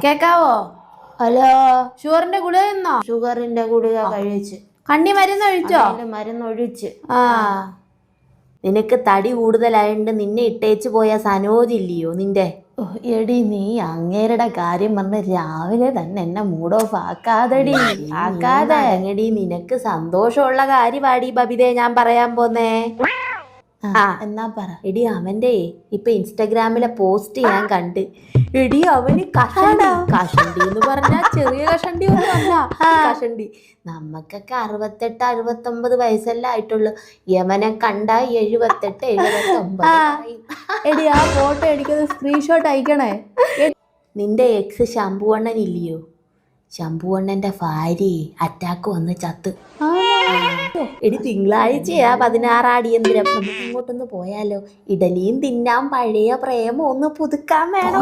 കേക്കാവോ? ഹലോ, ഷുഗറിന്റെ ഗുളിക തിന്നോ? ഷുഗറിന്റെ ഗുളിക കഴിച്ച്. കണ്ണി മരുന്ന് ഒഴിച്ചോ? മരുന്നൊഴിച്ച്. ആ നിനക്ക് തടി കൂടുതലായോണ്ട് നിന്നെ ഇട്ടേച്ച് പോയ സനോജില്ലയോ നിന്റെ? എടി, നീ അങ്ങേരുടെ കാര്യം പറഞ്ഞ് രാവിലെ തന്നെ എന്നെ മൂഡ് ഓഫ് ആക്കാതെടി. അടങ്ങടി, നിനക്ക് സന്തോഷമുള്ള കാര്യമാടി ബബിതേ ഞാൻ പറയാൻ പോന്നേ. എന്നാ പറ. എടി, അവന്റെ ഇപ്പൊ ഇൻസ്റ്റഗ്രാമിലെ പോസ്റ്റ് ഞാൻ കണ്ട്. എടി, അവന് കഷണ്ടി എന്ന് പറഞ്ഞാ ചെറിയ കഷണ്ടി ഒന്നും അല്ല. കഷണ്ടി നമ്മക്കൊക്കെ 68 69 വയസ്സല്ലേ ആയിട്ടുള്ളു. യമനെ കണ്ട 78 79. എടി, ആ ഫോട്ടോ എനിക്കൊന്ന് സ്ക്രീൻഷോട്ട് അയക്കണേ. നിന്റെ എക്സ് ശംഭുവണ്ണൻ ഇല്ലയോ? ശംഭുവണ്ണന്റെ ഭാര്യ അറ്റാക്ക് വന്ന് ചത്ത്. എടി, തിങ്കളാഴ്ചയാ 16 അടിയന്തരം. നമുക്ക് ഇങ്ങോട്ടൊന്ന് പോയാലോ? ഇഡലിയും തിന്നാം, പഴയ പ്രേമം ഒന്ന് പുതുക്കാൻ വേണം.